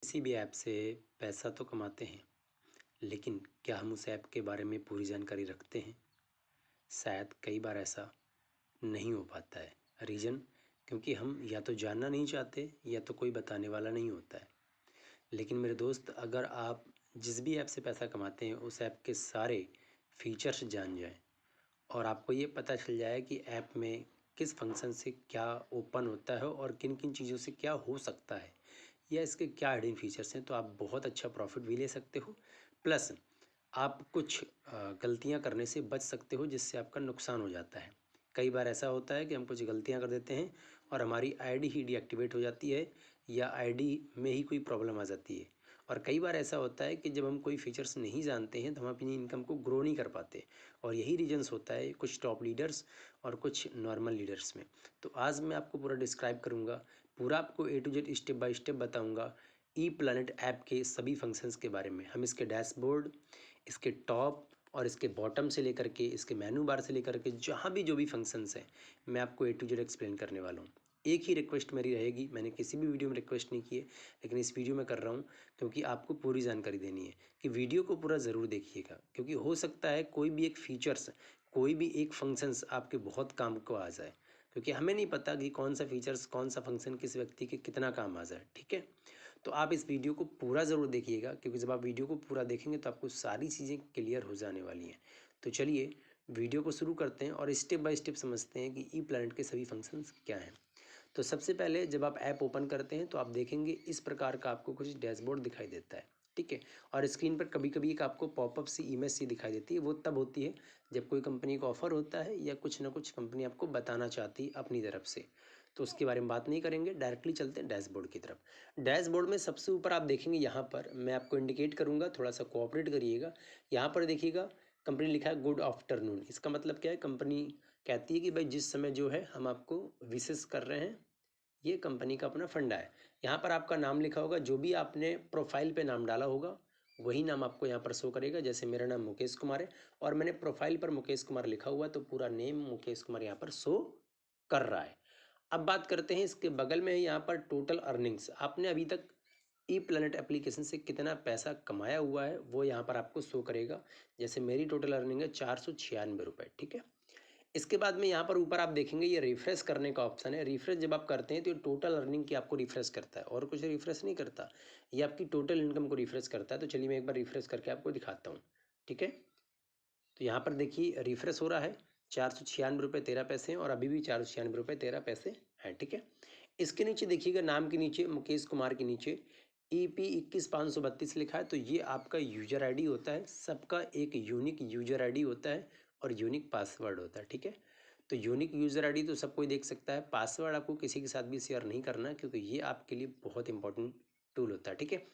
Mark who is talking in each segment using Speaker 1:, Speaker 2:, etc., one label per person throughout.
Speaker 1: किसी भी ऐप से पैसा तो कमाते हैं, लेकिन क्या हम उस ऐप के बारे में पूरी जानकारी रखते हैं? शायद कई बार ऐसा नहीं हो पाता है। रीज़न क्योंकि हम या तो जानना नहीं चाहते या तो कोई बताने वाला नहीं होता है। लेकिन मेरे दोस्त, अगर आप जिस भी ऐप से पैसा कमाते हैं उस ऐप के सारे फीचर्स जान जाएं और आपको ये पता चल जाए कि ऐप में किस फंक्शन से क्या ओपन होता है और किन किन चीज़ों से क्या हो सकता है या इसके क्या हिडन फीचर्स हैं, तो आप बहुत अच्छा प्रॉफिट भी ले सकते हो। प्लस आप कुछ गलतियां करने से बच सकते हो जिससे आपका नुकसान हो जाता है। कई बार ऐसा होता है कि हम कुछ गलतियां कर देते हैं और हमारी आईडी ही डीएक्टिवेट हो जाती है या आईडी में ही कोई प्रॉब्लम आ जाती है। और कई बार ऐसा होता है कि जब हम कोई फीचर्स नहीं जानते हैं तो हम अपनी इनकम को ग्रो नहीं कर पाते। और यही रीजंस होता है कुछ टॉप लीडर्स और कुछ नॉर्मल लीडर्स में। तो आज मैं आपको पूरा डिस्क्राइब करूँगा, पूरा आपको A to Z step by step बताऊँगा ई प्लैनेट ऐप के सभी फंक्शंस के बारे में। हम इसके डैशबोर्ड, इसके टॉप और इसके बॉटम से लेकर के इसके मेनू बार से लेकर के जहाँ भी जो भी फंक्शंस हैं, मैं आपको ए टू जेड एक्सप्लेन करने वाला हूँ। एक ही रिक्वेस्ट मेरी रहेगी, मैंने किसी भी वीडियो में रिक्वेस्ट नहीं की है, लेकिन इस वीडियो में कर रहा हूँ क्योंकि आपको पूरी जानकारी देनी है कि वीडियो को पूरा ज़रूर देखिएगा। क्योंकि हो सकता है कोई भी एक फीचर्स, कोई भी एक फंक्शंस आपके बहुत काम को आ जाए, क्योंकि हमें नहीं पता कि कौन सा फीचर्स, कौन सा फंक्शन किस व्यक्ति के कितना काम आ जाए। ठीक है, तो आप इस वीडियो को पूरा ज़रूर देखिएगा, क्योंकि जब आप वीडियो को पूरा देखेंगे तो आपको सारी चीज़ें क्लियर हो जाने वाली हैं। तो चलिए वीडियो को शुरू करते हैं और स्टेप बाय स्टेप समझते हैं कि ई प्लैनेट के सभी फंक्शंस क्या हैं। तो सबसे पहले जब आप ऐप ओपन करते हैं तो आप देखेंगे इस प्रकार का आपको कुछ डैशबोर्ड दिखाई देता है। ठीक है, और स्क्रीन पर कभी कभी एक आपको पॉपअप सी इमेज सी दिखाई देती है। वो तब होती है जब कोई कंपनी का ऑफर होता है या कुछ ना कुछ कंपनी आपको बताना चाहती है अपनी तरफ से। तो उसके बारे में बात नहीं करेंगे, डायरेक्टली चलते हैं डैशबोर्ड की तरफ। डैशबोर्ड में सबसे ऊपर आप देखेंगे, यहाँ पर मैं आपको इंडिकेट करूँगा, थोड़ा सा कोऑपरेट करिएगा। यहाँ पर देखिएगा कंपनी लिखा है गुड आफ्टरनून। इसका मतलब क्या है? कंपनी कहती है कि भाई जिस समय जो है हम आपको विशेष कर रहे हैं, ये कंपनी का अपना फंडा है। यहाँ पर आपका नाम लिखा होगा, जो भी आपने प्रोफाइल पे नाम डाला होगा वही नाम आपको यहाँ पर शो करेगा। जैसे मेरा नाम मुकेश कुमार है और मैंने प्रोफाइल पर मुकेश कुमार लिखा हुआ है, तो पूरा नेम मुकेश कुमार यहाँ पर शो कर रहा है। अब बात करते हैं इसके बगल में है यहाँ पर टोटल अर्निंग्स। आपने अभी तक ई प्लैनेट एप्लीकेशन से कितना पैसा कमाया हुआ है वो यहाँ पर आपको शो करेगा। जैसे मेरी टोटल अर्निंग है 496 रुपये। ठीक है, इसके बाद में यहाँ पर ऊपर आप देखेंगे ये रिफ्रेश करने का ऑप्शन है। रिफ्रेश जब आप करते हैं तो ये टोटल अर्निंग की आपको रिफ्रेश करता है और कुछ रिफ्रेश नहीं करता, ये आपकी टोटल इनकम को रिफ्रेश करता है। तो चलिए मैं एक बार रिफ्रेश करके आपको दिखाता हूँ। ठीक है, तो यहाँ पर देखिए रिफ्रेश हो रहा है, 496 रुपये 13 पैसे और अभी भी 496 रुपये 13 पैसे हैं। ठीक है, इसके नीचे देखिएगा नाम के नीचे मुकेश कुमार के नीचे EP 21 532 लिखा है। तो ये आपका यूजर आईडी होता है। सबका एक यूनिक यूजर आईडी होता है और यूनिक पासवर्ड होता है। ठीक है, तो यूनिक यूजर आईडी तो सब कोई देख सकता है, पासवर्ड आपको किसी के साथ भी शेयर नहीं करना है, क्योंकि ये आपके लिए बहुत इंपॉर्टेंट टूल होता है। ठीक है,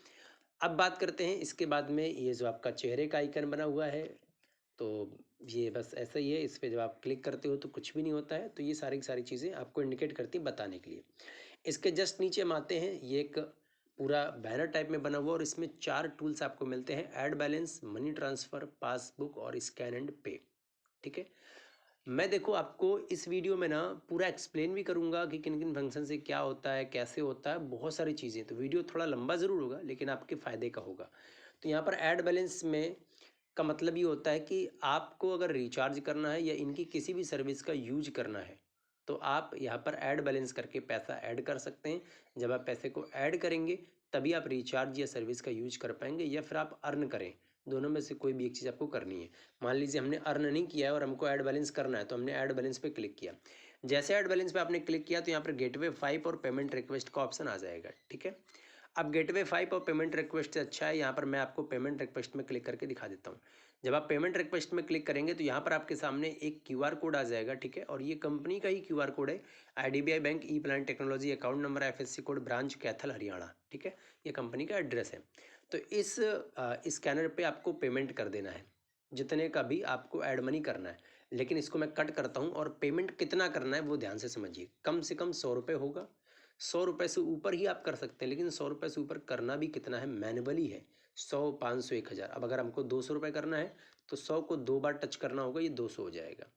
Speaker 1: अब बात करते हैं इसके बाद में ये जो आपका चेहरे का आइकन बना हुआ है, तो ये बस ऐसा ही है। इस पे जब आप क्लिक करते हो तो कुछ भी नहीं होता है। तो ये सारी की सारी चीज़ें आपको इंडिकेट करती हैं बताने के लिए। इसके जस्ट नीचे हम आते हैं, ये एक पूरा बैनर टाइप में बना हुआ और इसमें 4 टूल्स आपको मिलते हैं: add balance, money transfer, passbook और स्कैन एंड पे। ठीक है, मैं देखो आपको इस वीडियो में ना पूरा एक्सप्लेन भी करूंगा कि किन किन फंक्शन से क्या होता है, कैसे होता है, बहुत सारी चीज़ें। तो वीडियो थोड़ा लंबा ज़रूर होगा लेकिन आपके फ़ायदे का होगा। तो यहाँ पर ऐड बैलेंस में का मतलब ये होता है कि आपको अगर रिचार्ज करना है या इनकी किसी भी सर्विस का यूज करना है तो आप यहाँ पर ऐड बैलेंस करके पैसा ऐड कर सकते हैं। जब आप पैसे को ऐड करेंगे तभी आप रिचार्ज या सर्विस का यूज कर पाएंगे, या फिर आप अर्न करें। दोनों में से कोई भी एक चीज़ आपको करनी है। मान लीजिए हमने अर्न नहीं किया है और हमको ऐड बैलेंस करना है, तो हमने ऐड बैलेंस पे क्लिक किया। जैसे ऐड बैलेंस पे आपने क्लिक किया तो यहाँ पर गेटवे 5 और पेमेंट रिक्वेस्ट का ऑप्शन आ जाएगा। ठीक है, अब गेटवे 5 और पेमेंट रिक्वेस्ट से अच्छा है, यहाँ पर मैं आपको पेमेंट रिक्वेस्ट में क्लिक करके दिखा देता हूँ। जब आप पेमेंट रिक्वेस्ट में क्लिक करेंगे तो यहाँ पर आपके सामने एक क्यूआर कोड आ जाएगा। ठीक है, और ये कंपनी का ही क्यूआर कोड है, IDBI bank E planet technology, account number, FSC code, branch Kaithal Haryana. ठीक है, ये कंपनी का एड्रेस है। तो इस स्कैनर पे आपको पेमेंट कर देना है, जितने का भी आपको ऐड मनी करना है। लेकिन इसको मैं कट करता हूँ और पेमेंट कितना करना है वो ध्यान से समझिए। कम से कम 100 रुपये होगा। 100 रुपये से ऊपर ही आप कर सकते हैं, लेकिन 100 रुपये से ऊपर करना भी कितना है, मैनुअली है। 100, 500, 1000। अब अगर हमको 200 रुपये करना है तो 100 को 2 बार टच करना होगा, ये 200 हो जाएगा।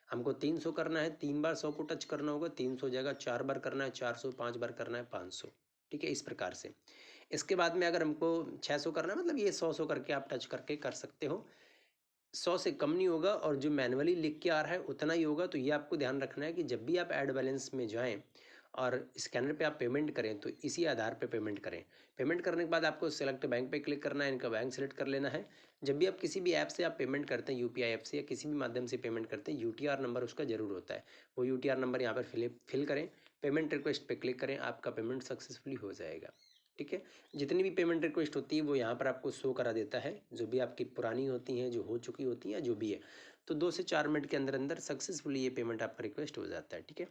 Speaker 1: हमको 300 करना है, 3 बार 100 को टच करना होगा, 300 हो जाएगा। 4 बार करना है 400, 5 बार करना है 500। ठीक है, इस प्रकार से इसके बाद में अगर हमको 600 करना है, मतलब ये 100 करके आप टच करके कर सकते हो। 100 से कम नहीं होगा और जो मैनुअली लिख के आ रहा है उतना ही होगा। तो ये आपको ध्यान रखना है कि जब भी आप ऐड बैलेंस में जाएं और स्कैनर पे आप पेमेंट करें तो इसी आधार पे पेमेंट करें। पेमेंट करने के बाद आपको सेलेक्ट बैंक पे क्लिक करना है, इनका बैंक सेलेक्ट कर लेना है। जब भी आप किसी भी ऐप से आप पेमेंट करते हैं, यूपीआई ऐप से या किसी भी माध्यम से पेमेंट करते हैं, यूटीआर नंबर उसका जरूर होता है। वो यूटीआर नंबर यहाँ पर फिल करें, पेमेंट रिक्वेस्ट पे क्लिक करें, आपका पेमेंट सक्सेसफुली हो जाएगा। ठीक है, जितनी भी पेमेंट रिक्वेस्ट होती है वो यहाँ पर आपको शो करा देता है, जो भी आपकी पुरानी होती हैं, जो हो चुकी होती हैं, जो भी है। तो 2 से 4 मिनट के अंदर अंदर सक्सेसफुली ये पेमेंट आपका रिक्वेस्ट हो जाता है। ठीक है,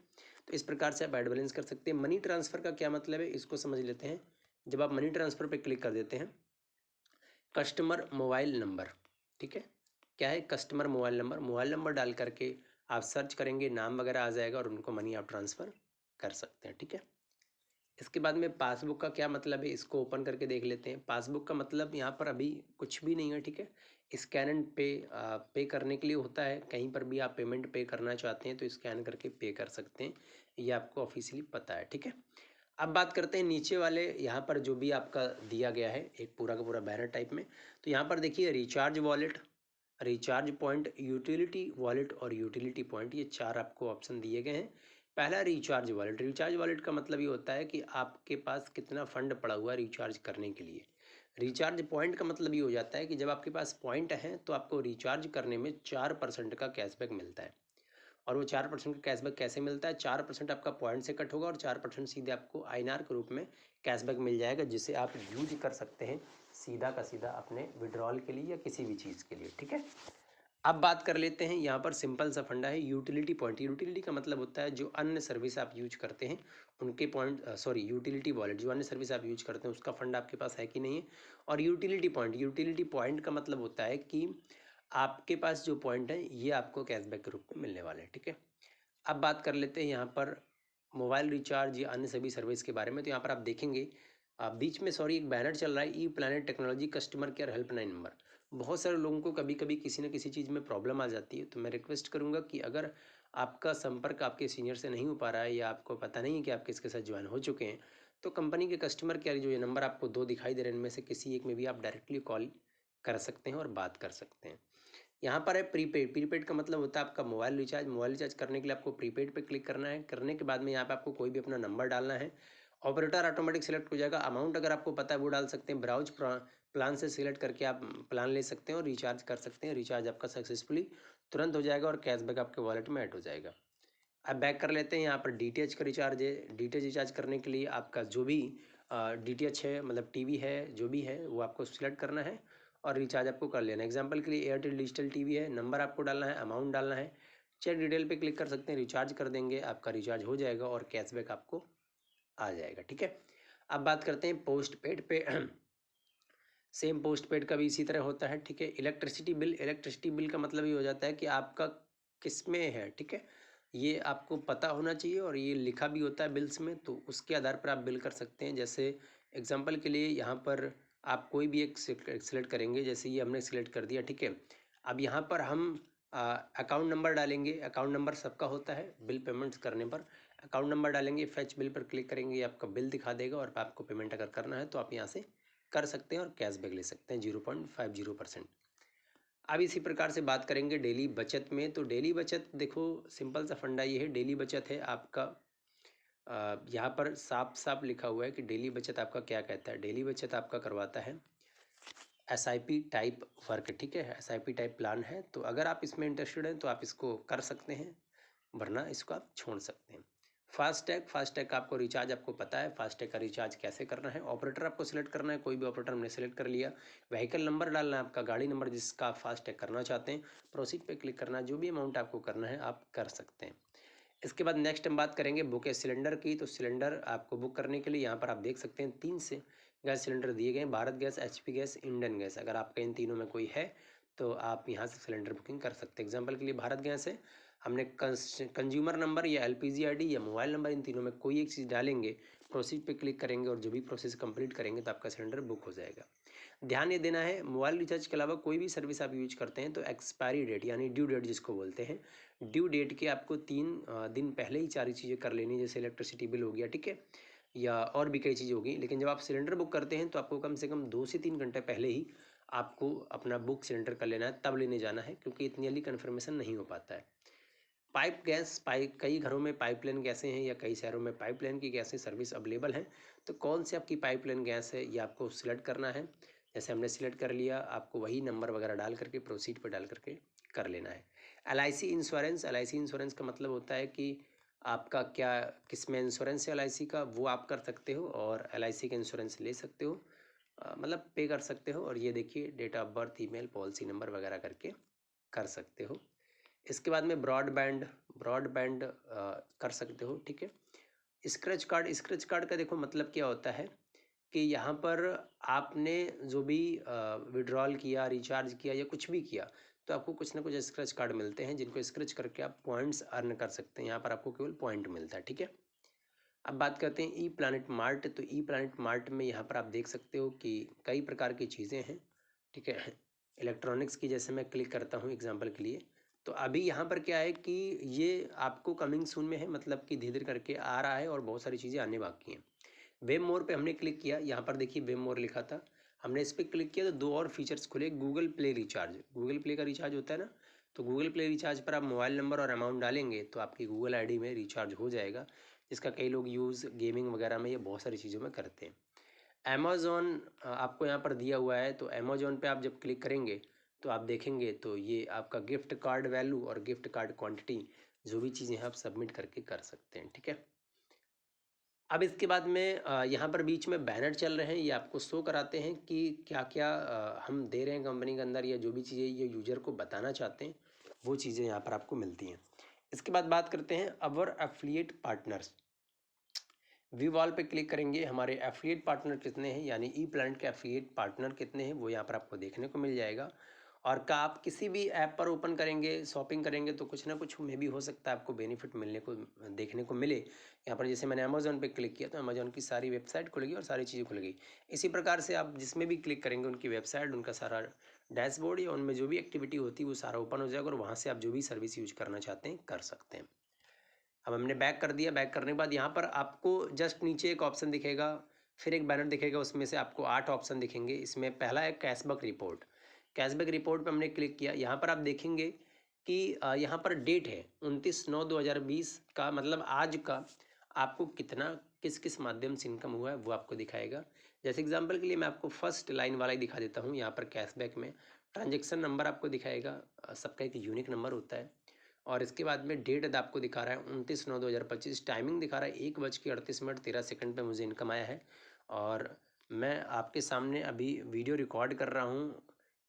Speaker 1: तो इस प्रकार से आप ऐड बैलेंस कर सकते हैं। मनी ट्रांसफ़र का क्या मतलब है, इसको समझ लेते हैं। जब आप मनी ट्रांसफ़र पे क्लिक कर देते हैं, कस्टमर मोबाइल नंबर, ठीक है, क्या है कस्टमर मोबाइल नंबर डाल करके आप सर्च करेंगे, नाम वगैरह आ जाएगा और उनको मनी आप ट्रांसफ़र कर सकते हैं। ठीक है, इसके बाद में पासबुक का क्या मतलब है, इसको ओपन करके देख लेते हैं। पासबुक का मतलब यहाँ पर अभी कुछ भी नहीं है। ठीक है, स्कैन एंड पे पे करने के लिए होता है। कहीं पर भी आप पेमेंट पे करना चाहते हैं तो स्कैन करके पे कर सकते हैं, ये आपको ऑफिशियली पता है। ठीक है, अब बात करते हैं नीचे वाले, यहाँ पर जो भी आपका दिया गया है एक पूरा का पूरा बैनर टाइप में। तो यहाँ पर देखिए recharge wallet, recharge point, utility wallet और यूटिलिटी पॉइंट, ये 4 आपको ऑप्शन दिए गए हैं। पहला रिचार्ज वॉलेट। रिचार्ज वॉलेट का मतलब ये होता है कि आपके पास कितना फंड पड़ा हुआ है रिचार्ज करने के लिए। रिचार्ज पॉइंट का मतलब ये हो जाता है कि जब आपके पास पॉइंट हैं तो आपको रिचार्ज करने में 4% का कैशबैक मिलता है। और वो 4% का कैशबैक कैसे मिलता है, 4% आपका पॉइंट से कट होगा और 4% सीधे आपको आईएनआर के रूप में कैशबैक मिल जाएगा, जिसे आप यूज कर सकते हैं सीधा का सीधा अपने विड्रॉल के लिए या किसी भी चीज़ के लिए। ठीक है, अब बात कर लेते हैं, यहाँ पर सिंपल सा फंडा है यूटिलिटी पॉइंट। यूटिलिटी का मतलब होता है जो अन्य सर्विस आप यूज करते हैं उनके पॉइंट, सॉरी यूटिलिटी वॉलेट, जो अन्य सर्विस आप यूज करते हैं उसका फंड आपके पास है कि नहीं है। और यूटिलिटी पॉइंट का मतलब होता है कि आपके पास जो पॉइंट है ये आपको कैशबैक के रूप में मिलने वाले हैं। ठीक है, अब बात कर लेते हैं यहाँ पर मोबाइल रिचार्ज या अन्य सभी सर्विस के बारे में। तो यहाँ पर आप देखेंगे बीच में सॉरी एक बैनर चल रहा है, E planet technology customer care helpline number. बहुत सारे लोगों को कभी कभी किसी न किसी चीज़ में प्रॉब्लम आ जाती है, तो मैं रिक्वेस्ट करूँगा कि अगर आपका संपर्क आपके सीनियर से नहीं हो पा रहा है या आपको पता नहीं है कि आप किसके साथ ज्वाइन हो चुके हैं, तो कंपनी के कस्टमर केयर जो ये नंबर आपको 2 दिखाई दे रहे हैं, इनमें से किसी एक में भी आप डायरेक्टली कॉल कर सकते हैं और बात कर सकते हैं। यहाँ पर है प्रीपेड। प्रीपेड का मतलब होता है आपका मोबाइल रिचार्ज। मोबाइल रिचार्ज करने के लिए आपको प्रीपेड पे क्लिक करना है। करने के बाद में यहाँ पे आपको कोई भी अपना नंबर डालना है, ऑपरेटर ऑटोमेटिक सेलेक्ट हो जाएगा। अमाउंट अगर आपको पता है वो डाल सकते हैं। ब्राउज प्लान से सिलेक्ट करके आप प्लान ले सकते हैं और रिचार्ज कर सकते हैं। रिचार्ज आपका सक्सेसफुली तुरंत हो जाएगा और कैशबैक आपके वॉलेट में ऐड हो जाएगा। अब बैक कर लेते हैं, यहाँ पर डीटीएच का रिचार्ज है। डीटीएच रिचार्ज करने के लिए आपका जो भी डीटीएच है, मतलब टीवी है, जो भी है वो आपको सिलेक्ट करना है और रिचार्ज आपको कर लेना है। एग्जांपल के लिए एयरटेल डिजिटल टीवी है, नंबर आपको डालना है, अमाउंट डालना है, चेक डिटेल पे क्लिक कर सकते हैं, रिचार्ज कर देंगे, आपका रिचार्ज हो जाएगा और कैशबैक आपको आ जाएगा। ठीक है, अब बात करते हैं पोस्ट पेड पे। सेम पोस्ट पेड का भी इसी तरह होता है। ठीक है, इलेक्ट्रिसिटी बिल। इलेक्ट्रिसिटी बिल का मतलब ये हो जाता है कि आपका किस में है। ठीक है, ये आपको पता होना चाहिए और ये लिखा भी होता है बिल्स में, तो उसके आधार पर आप बिल कर सकते हैं। जैसे एग्जांपल के लिए यहाँ पर आप कोई भी एक सिलेक्ट करेंगे, जैसे ये हमने सिलेक्ट कर दिया। ठीक है, अब यहाँ पर हम अकाउंट नंबर डालेंगे। अकाउंट नंबर सबका होता है बिल पेमेंट्स करने पर। अकाउंट नंबर डालेंगे, फैच बिल पर क्लिक करेंगे, आपका बिल दिखा देगा और आपको पेमेंट अगर करना है तो आप यहाँ से कर सकते हैं और कैशबैक ले सकते हैं 0.50%। अब इसी प्रकार से बात करेंगे डेली बचत में। तो डेली बचत देखो सिंपल सा फंडा ये है, डेली बचत है आपका यहाँ पर साफ साफ लिखा हुआ है कि डेली बचत आपका क्या कहता है। डेली बचत आपका करवाता है एसआईपी टाइप वर्क। ठीक है, एसआईपी टाइप प्लान है, तो अगर आप इसमें इंटरेस्टेड हैं तो आप इसको कर सकते हैं, वरना इसको आप छोड़ सकते हैं। फास्टैग का आपको रिचार्ज आपको पता है, फास्टैग का रिचार्ज कैसे करना है। ऑपरेटर आपको सिलेक्ट करना है, कोई भी ऑपरेटर हमने सेलेक्ट कर लिया। व्हीकल नंबर डालना है, आपका गाड़ी नंबर जिसका आप फास्टैग करना चाहते हैं। प्रोसीड पे क्लिक करना है, जो भी अमाउंट आपको करना है आप कर सकते हैं। इसके बाद नेक्स्ट हम बात करेंगे बुक सिलेंडर की। तो सिलेंडर आपको बुक करने के लिए यहाँ पर आप देख सकते हैं 3 से गैस सिलेंडर दिए गए हैं, Bharat gas, HP gas, Indian gas. अगर आपका इन तीनों में कोई है तो आप यहाँ से सिलेंडर बुकिंग कर सकते हैं। एग्जाम्पल के लिए भारत गैस है, हमने कंज्यूमर नंबर या एलपीजी आईडी या मोबाइल नंबर, इन तीनों में कोई एक चीज़ डालेंगे, प्रोसीड पे क्लिक करेंगे और जो भी प्रोसेस कंप्लीट करेंगे तो आपका सिलेंडर बुक हो जाएगा। ध्यान ये देना है, मोबाइल रिचार्ज के अलावा कोई भी सर्विस आप यूज करते हैं तो एक्सपायरी डेट यानी ड्यू डेट जिसको बोलते हैं, ड्यू डेट के आपको 3 दिन पहले ही सारी चीज़ें कर लेनी, जैसे इलेक्ट्रिसिटी बिल हो गया। ठीक है, या और भी कई चीज़ें होगी। लेकिन जब आप सिलेंडर बुक करते हैं तो आपको कम से कम 2 से 3 घंटे पहले ही आपको अपना बुक सिलेंडर कर लेना है, तब लेने जाना है, क्योंकि इतनी जल्दी कन्फर्मेशन नहीं हो पाता है। पाइप गैस, कई घरों में पाइपलाइन गैसें हैं या कई शहरों में पाइपलाइन की गैसें सर्विस अवेलेबल हैं। तो कौन सी आपकी पाइपलाइन गैस है ये आपको सिलेक्ट करना है। जैसे हमने सिलेक्ट कर लिया, आपको वही नंबर वगैरह डाल करके प्रोसीड पर डाल करके कर लेना है। LIC इंश्योरेंस, LIC इंश्योरेंस का मतलब होता है कि आपका क्या किस में इंश्योरेंस है LIC का, वो आप कर सकते हो और LIC का इंश्योरेंस ले सकते हो, मतलब पे कर सकते हो। और ये देखिए date of birth, email, policy number वगैरह करके कर सकते हो। इसके बाद में ब्रॉडबैंड कर सकते हो, ठीक है। स्क्रैच कार्ड का देखो मतलब क्या होता है कि यहाँ पर आपने जो भी विड्रॉल किया, रिचार्ज किया या कुछ भी किया, तो आपको कुछ ना कुछ स्क्रैच कार्ड मिलते हैं, जिनको स्क्रैच करके आप पॉइंट्स अर्न कर सकते हैं। यहाँ पर आपको केवल पॉइंट मिलता है, ठीक है। अब बात करते हैं ई प्लानट मार्ट। तो ई प्लानट मार्ट में यहाँ पर आप देख सकते हो कि कई प्रकार की चीज़ें हैं, ठीक है। इलेक्ट्रॉनिक्स की जैसे मैं क्लिक करता हूँ एग्जांपल के लिए, तो अभी यहाँ पर क्या है कि ये आपको कमिंग सून में है, मतलब कि धीरे धीरे करके आ रहा है और बहुत सारी चीज़ें आने बाकी हैं। वेब मोर पे हमने क्लिक किया, यहाँ पर देखिए वेब मोर लिखा था, हमने इस पर क्लिक किया तो दो और फीचर्स खुले। Google play recharge, Google play का रिचार्ज होता है ना, तो गूगल प्ले रिचार्ज पर आप मोबाइल नंबर और अमाउंट डालेंगे तो आपकी गूगल आईडी में रिचार्ज हो जाएगा, जिसका कई लोग यूज़ गेमिंग वगैरह में, ये बहुत सारी चीज़ों में करते हैं। अमेज़ॉन आपको यहाँ पर दिया हुआ है, तो अमेज़ॉन पे आप जब क्लिक करेंगे तो आप देखेंगे तो ये आपका गिफ्ट कार्ड वैल्यू और गिफ्ट कार्ड क्वांटिटी जो भी चीज़ें हैं आप सबमिट करके कर सकते हैं, ठीक है। अब इसके बाद में यहाँ पर बीच में बैनर चल रहे हैं, ये आपको शो कराते हैं कि क्या क्या हम दे रहे हैं कंपनी के अंदर, या जो भी चीज़ें ये यूजर को बताना चाहते हैं वो चीज़ें यहाँ पर आपको मिलती हैं। इसके बाद बात करते हैं अवर एफिलिएट पार्टनर्स। व्यू वॉल पे क्लिक करेंगे, हमारे एफिलिएट पार्टनर कितने हैं, यानी ई प्लानट के एफिलिएट पार्टनर कितने हैं वो यहाँ पर आपको देखने को मिल जाएगा। और का आप किसी भी ऐप पर ओपन करेंगे, शॉपिंग करेंगे, तो कुछ ना कुछ में भी हो सकता है आपको बेनिफिट मिलने को, देखने को मिले। यहाँ पर जैसे मैंने अमेज़ॉन पे क्लिक किया तो अमेज़ॉन की सारी वेबसाइट खुल गई और सारी चीज़ें खुल गई। इसी प्रकार से आप जिसमें भी क्लिक करेंगे उनकी वेबसाइट, उनका सारा डैशबोर्ड या उनमें जो भी एक्टिविटी होती है वो सारा ओपन हो जाएगा और वहाँ से आप जो भी सर्विस यूज करना चाहते हैं कर सकते हैं। अब हमने बैक कर दिया, बैक करने के बाद यहाँ पर आपको जस्ट नीचे एक ऑप्शन दिखेगा, फिर एक बैनर दिखेगा, उसमें से आपको 8 ऑप्शन दिखेंगे। इसमें पहला है कैशबैक रिपोर्ट। कैशबैक रिपोर्ट पे हमने क्लिक किया, यहाँ पर आप देखेंगे कि यहाँ पर डेट है 29/9/2020 का, मतलब आज का आपको कितना किस किस माध्यम से इनकम हुआ है वो आपको दिखाएगा। जैसे एग्जांपल के लिए मैं आपको फर्स्ट लाइन वाला ही दिखा देता हूँ। यहाँ पर कैशबैक में ट्रांजेक्शन नंबर आपको दिखाएगा, सबका एक यूनिक नंबर होता है। और इसके बाद में डेट आपको दिखा रहा है 29/9/2025, टाइमिंग दिखा रहा है 1:38:13 पे मुझे इनकम आया है। और मैं आपके सामने अभी वीडियो रिकॉर्ड कर रहा हूँ,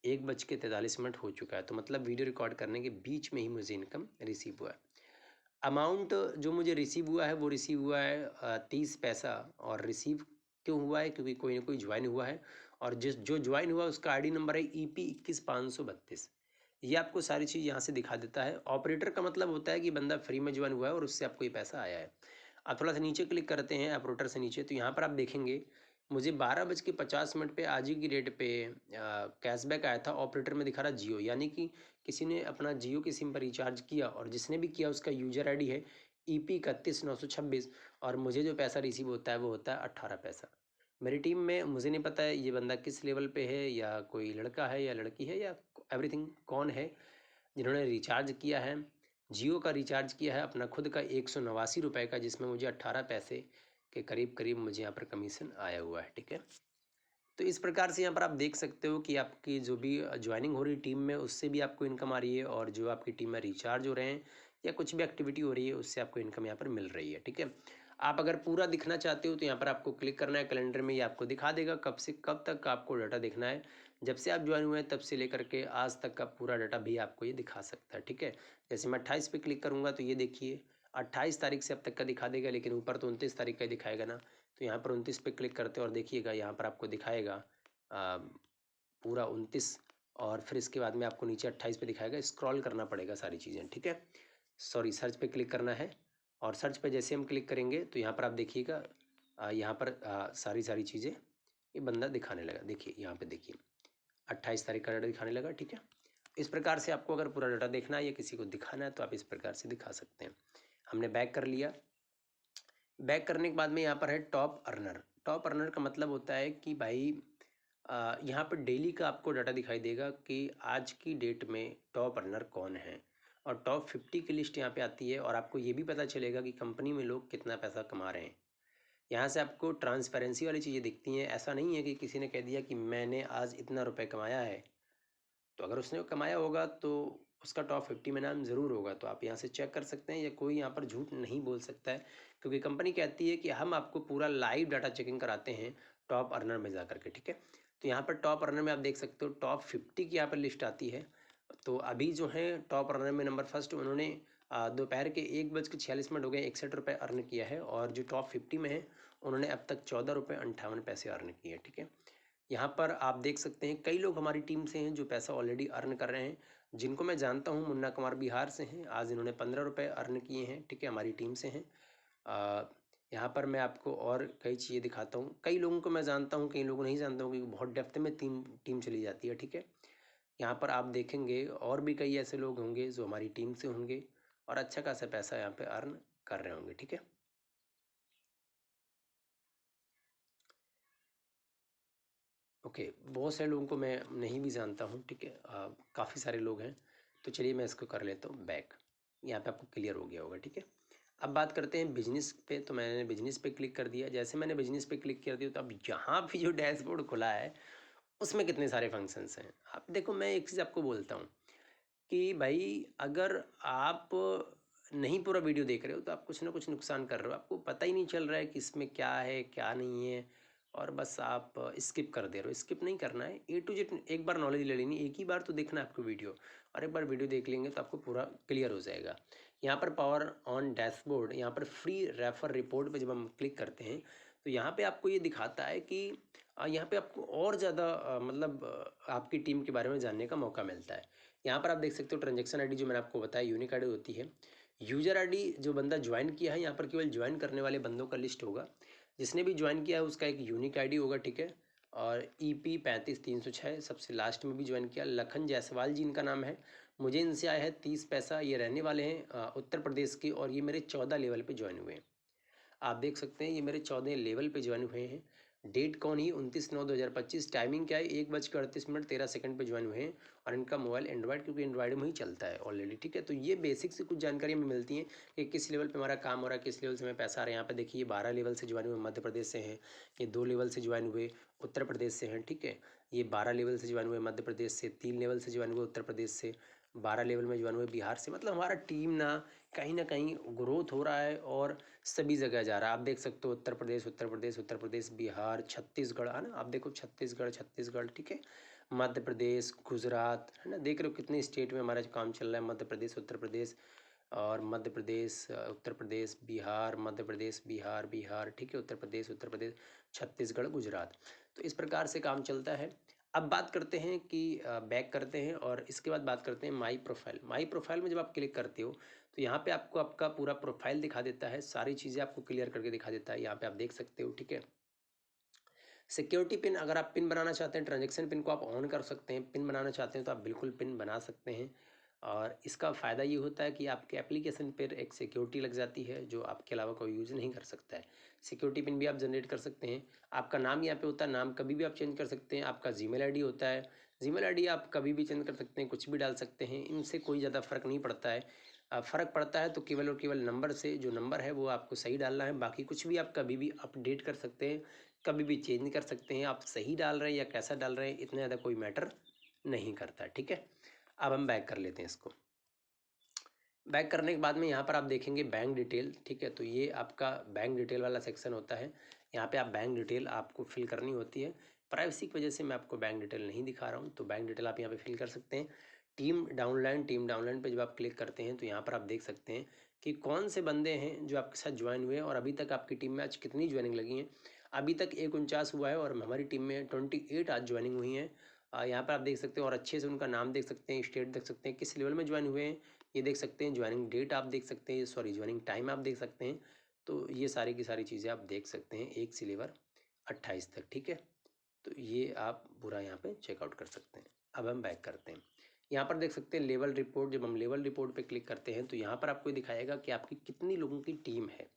Speaker 1: 1:43 हो चुका है, तो मतलब वीडियो रिकॉर्ड करने के बीच में ही मुझे इनकम रिसीव हुआ है। अमाउंट जो मुझे रिसीव हुआ है वो रिसीव हुआ है 30 पैसा। और रिसीव क्यों हुआ है, क्योंकि कोई ना कोई ज्वाइन हुआ है, और जो ज्वाइन हुआ उसका आईडी नंबर है EP21532। ये आपको सारी चीज़ यहाँ से दिखा देता है। ऑपरेटर का मतलब होता है कि बंदा फ्री में ज्वाइन हुआ है और उससे आपको ये पैसा आया है। आप थोड़ा सा नीचे क्लिक करते हैं ऑपरेटर से नीचे, तो यहाँ पर आप देखेंगे मुझे 12:50 पे आज ही की डेट पे कैशबैक आया था। ऑपरेटर में दिखा रहा जियो, यानी कि किसी ने अपना जियो की सिम पर रिचार्ज किया और जिसने भी किया उसका यूजर आईडी है EP31926, और मुझे जो पैसा रिसीव होता है वो होता है 18 पैसा। मेरी टीम में मुझे नहीं पता है ये बंदा किस लेवल पे है, या कोई लड़का है या लड़की है या एवरीथिंग कौन है, जिन्होंने रिचार्ज किया है, जियो का रिचार्ज किया है अपना खुद का 189 रुपये का, जिसमें मुझे 18 पैसे के करीब करीब मुझे यहाँ पर कमीशन आया हुआ है, ठीक है। तो इस प्रकार से यहाँ पर आप देख सकते हो कि आपकी जो भी ज्वाइनिंग हो रही टीम में उससे भी आपको इनकम आ रही है, और जो आपकी टीम में रिचार्ज हो रहे हैं या कुछ भी एक्टिविटी हो रही है उससे आपको इनकम यहाँ पर मिल रही है, ठीक है। आप अगर पूरा दिखना चाहते हो तो यहाँ पर आपको क्लिक करना है कैलेंडर में, ये आपको दिखा देगा कब से कब तक आपको डाटा देखना है। जब से आप ज्वाइन हुए हैं तब से लेकर के आज तक का पूरा डाटा भी आपको ये दिखा सकता है, ठीक है। जैसे मैं 28 पे क्लिक करूँगा तो ये देखिए 28 तारीख से अब तक का दिखा देगा, लेकिन ऊपर तो 29 तारीख का ही दिखाएगा ना। तो यहाँ पर 29 पे क्लिक करते हैं और देखिएगा यहाँ पर आपको दिखाएगा पूरा 29, और फिर इसके बाद में आपको नीचे 28 पे दिखाएगा। स्क्रॉल करना पड़ेगा सारी चीज़ें, ठीक है। सॉरी, सर्च पे क्लिक करना है, और सर्च पे जैसे हम क्लिक करेंगे तो यहाँ पर आप देखिएगा यहाँ पर सारी चीज़ें ये बंदा दिखाने लगा। देखिए यहाँ पे देखिए 28 तारीख का डाटा दिखाने लगा, ठीक है। इस प्रकार से आपको अगर पूरा डाटा देखना है या किसी को दिखाना है तो आप इस प्रकार से दिखा सकते हैं। हमने बैक कर लिया, बैक करने के बाद में यहाँ पर है टॉप अर्नर। टॉप अर्नर का मतलब होता है कि भाई यहाँ पर डेली का आपको डाटा दिखाई देगा कि आज की डेट में टॉप अर्नर कौन है, और टॉप 50 की लिस्ट यहाँ पे आती है, और आपको ये भी पता चलेगा कि कंपनी में लोग कितना पैसा कमा रहे हैं। यहाँ से आपको ट्रांसपेरेंसी वाली चीज़ें दिखती हैं। ऐसा नहीं है कि किसी ने कह दिया कि मैंने आज इतना रुपए कमाया है, तो अगर उसने कमाया होगा तो उसका टॉप 50 में नाम ज़रूर होगा। तो आप यहाँ से चेक कर सकते हैं, या कोई यहाँ पर झूठ नहीं बोल सकता है, क्योंकि कंपनी कहती है कि हम आपको पूरा लाइव डाटा चेकिंग कराते हैं टॉप अर्नर में जा करके। ठीक है, तो यहाँ पर टॉप अर्नर में आप देख सकते हो टॉप 50 की यहाँ पर लिस्ट आती है। तो अभी जो है टॉप अर्नर में नंबर फर्स्ट, उन्होंने दोपहर के 1:46 हो गए 61 रुपये अर्न किया है, और जो टॉप 50 में है उन्होंने अब तक 14 रुपये 58 पैसे अर्न किए हैं। ठीक है, यहाँ पर आप देख सकते हैं कई लोग हमारी टीम से हैं जो पैसा ऑलरेडी अर्न कर रहे हैं, जिनको मैं जानता हूँ। मुन्ना कुमार बिहार से हैं, आज इन्होंने 15 रुपये अर्न किए हैं। ठीक है, हमारी टीम से हैं। यहाँ पर मैं आपको और कई चीज़ें दिखाता हूँ। कई लोगों को मैं जानता हूँ, कई लोगों को नहीं जानता हूँ, क्योंकि बहुत डेप्थ में टीम चली जाती है। ठीक है, यहाँ पर आप देखेंगे और भी कई ऐसे लोग होंगे जो हमारी टीम से होंगे और अच्छा खासा पैसा यहाँ पे अर्न कर रहे होंगे। ठीक है, ओके, बहुत सारे लोगों को मैं नहीं भी जानता हूँ। ठीक है, काफ़ी सारे लोग हैं। तो चलिए मैं इसको कर लेता हूँ बैक। यहाँ पे आपको क्लियर हो गया होगा। ठीक है, अब बात करते हैं बिजनेस पे। तो मैंने बिजनेस पे क्लिक कर दिया। जैसे मैंने बिजनेस पे क्लिक कर दिया, तो अब यहाँ पे जो डैशबोर्ड खुला है उसमें कितने सारे फंक्शंस हैं। आप देखो, मैं एक चीज़ आपको बोलता हूँ कि भाई अगर आप नहीं पूरा वीडियो देख रहे हो तो आप कुछ ना कुछ नुकसान कर रहे हो। आपको पता ही नहीं चल रहा है कि इसमें क्या है क्या नहीं है, और बस आप स्किप कर दे रहे हो। स्किप नहीं करना है, ए टू जेड एक बार नॉलेज ले लेनी, एक ही बार तो देखना है आपको वीडियो, और एक बार वीडियो देख लेंगे तो आपको पूरा क्लियर हो जाएगा। यहाँ पर पावर ऑन डैशबोर्ड, यहाँ पर फ्री रेफर रिपोर्ट पे जब हम क्लिक करते हैं तो यहाँ पे आपको ये दिखाता है कि यहाँ पे आपको और ज़्यादा मतलब आपकी टीम के बारे में जानने का मौका मिलता है। यहाँ पर आप देख सकते हो ट्रांजेक्शन आईडी, जो मैंने आपको बताया यूनिक आईडी होती है। यूजर आईडी जो बंदा ज्वाइन किया है, यहाँ पर केवल ज्वाइन करने वाले बंदों का लिस्ट होगा। जिसने भी ज्वाइन किया है उसका एक यूनिक आईडी होगा। ठीक है, और EP 35 306 सबसे लास्ट में भी ज्वाइन किया लखन जायसवाल जी इनका नाम है। मुझे इनसे आया है 30 पैसा। ये रहने वाले हैं उत्तर प्रदेश के, और ये मेरे 14 लेवल पे ज्वाइन हुए हैं। आप देख सकते हैं ये मेरे 14 लेवल पे ज्वाइन हुए हैं। डेट कौन ही 29/9/2025। टाइमिंग क्या है 1:38 पे ज्वाइन हुए हैं, और इनका मोबाइल एंड्रॉयड, क्योंकि एंड्रॉयड में ही चलता है ऑलरेडी। ठीक है, तो ये बेसिक से कुछ जानकारी हमें मिलती है कि किस लेवल पे हमारा काम हो रहा है, किस लेवल से हमें पैसा आ रहा है। यहाँ पे देखिए 12 लेवल से ज्वाइन हुए मध्य प्रदेश से हैं, ये 2 लेवल से ज्वाइन हुए उत्तर प्रदेश से हैं। ठीक है, ये 12 लेवल से ज्वाइन हुए मध्य प्रदेश से, 3 लेवल से ज्वाइन हुए उत्तर प्रदेश से, 12 लेवल में ज्वाइन हुए बिहार से। मतलब हमारा टीम ना कहीं ग्रोथ हो रहा है, और सभी जगह जा रहा है। आप देख सकते हो उत्तर प्रदेश उत्तर प्रदेश उत्तर प्रदेश, बिहार, छत्तीसगढ़, है ना। आप देखो छत्तीसगढ़ छत्तीसगढ़, ठीक है, मध्य प्रदेश, गुजरात, है ना। देख रहे हो कितने स्टेट में हमारा काम चल रहा है। मध्य प्रदेश उत्तर प्रदेश, और मध्य प्रदेश उत्तर प्रदेश, बिहार, मध्य प्रदेश, बिहार बिहार, ठीक है, उत्तर प्रदेश छत्तीसगढ़, गुजरात। तो इस प्रकार से काम चलता है। अब बात करते हैं कि बैक करते हैं, और इसके बाद बात करते हैं माई प्रोफाइल। माई प्रोफाइल में जब आप क्लिक करते हो तो यहाँ पे आपको आपका पूरा प्रोफाइल दिखा देता है, सारी चीज़ें आपको क्लियर करके दिखा देता है। यहाँ पे आप देख सकते हो। ठीक है, सिक्योरिटी पिन, अगर आप पिन बनाना चाहते हैं, ट्रांजेक्शन पिन को आप ऑन कर सकते हैं। पिन बनाना चाहते हैं तो आप बिल्कुल पिन बना सकते हैं, और इसका फ़ायदा ये होता है कि आपके एप्लीकेशन पर एक सिक्योरिटी लग जाती है जो आपके अलावा कोई यूज़ नहीं कर सकता है। सिक्योरिटी पिन भी आप जनरेट कर सकते हैं। आपका नाम यहाँ पे होता है, नाम कभी भी आप चेंज कर सकते हैं। आपका जीमेल आईडी होता है, जीमेल आईडी आप कभी भी चेंज कर सकते हैं, कुछ भी डाल सकते हैं। इनसे कोई ज़्यादा फ़र्क नहीं पड़ता है। फ़र्क पड़ता है तो केवल और केवल नंबर से। जो नंबर है वो आपको सही डालना है, बाकी कुछ भी आप कभी भी अपडेट कर सकते हैं, कभी भी चेंज कर सकते हैं। आप सही डाल रहे हैं या कैसा डाल रहे हैं, इतना ज़्यादा कोई मैटर नहीं करता। ठीक है, अब हम बैक कर लेते हैं इसको। बैक करने के बाद में यहाँ पर आप देखेंगे बैंक डिटेल। ठीक है, तो ये आपका बैंक डिटेल वाला सेक्शन होता है। यहाँ पे आप बैंक डिटेल आपको फिल करनी होती है। प्राइवेसी की वजह से मैं आपको बैंक डिटेल नहीं दिखा रहा हूँ, तो बैंक डिटेल आप यहाँ पे फिल कर सकते हैं। टीम डाउनलाइन पे जब आप क्लिक करते हैं तो यहाँ पर आप देख सकते हैं कि कौन से बंदे हैं जो आपके साथ ज्वाइन हुए हैं, और अभी तक आपकी टीम में आज कितनी ज्वाइनिंग लगी हैं। अभी तक 49 हुआ है, और हमारी टीम में 28 आज ज्वाइनिंग हुई हैं। यहाँ पर आप देख सकते हैं, और अच्छे से उनका नाम देख सकते हैं, स्टेट देख सकते हैं, किस लेवल में ज्वाइन हुए हैं ये देख सकते हैं, ज्वाइनिंग डेट आप देख सकते हैं, सॉरी ज्वाइनिंग टाइम आप देख सकते हैं। तो ये सारी की सारी चीज़ें आप देख सकते हैं 1 से लेकर 28 तक। ठीक है, तो ये आप पूरा यहाँ पे चेकआउट कर सकते हैं। अब हम बैक करते हैं। यहाँ पर देख सकते हैं लेवल रिपोर्ट। जब हम लेवल रिपोर्ट पे क्लिक करते हैं तो यहाँ पर आपको दिखाएगा कि आपकी कितनी लोगों की टीम है।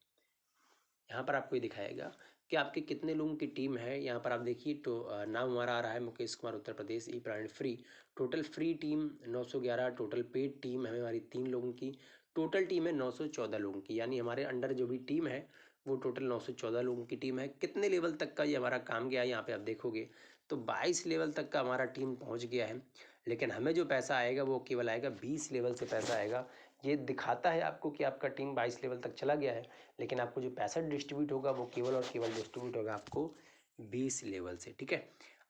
Speaker 1: यहाँ पर आपको ये दिखाएगा कि आपके कितने लोगों की टीम है। यहाँ पर आप देखिए तो नाम हमारा आ रहा है Mukesh Kumar Uttar Pradesh E brand free. Total free team 911, total paid team है हमारी 3 लोगों की, टोटल टीम है 914 लोगों की। यानी हमारे अंडर जो भी टीम है वो टोटल 914 लोगों की टीम है। कितने लेवल तक का ये हमारा काम गया है यहाँ पे आप देखोगे तो 22 लेवल तक का हमारा टीम पहुँच गया है। लेकिन हमें जो पैसा आएगा वो केवल आएगा 20 लेवल से पैसा आएगा। ये दिखाता है आपको कि आपका टीम 22 लेवल तक चला गया है, लेकिन आपको जो पैसा डिस्ट्रीब्यूट होगा वो केवल और केवल डिस्ट्रीब्यूट होगा आपको 20 लेवल से। ठीक है,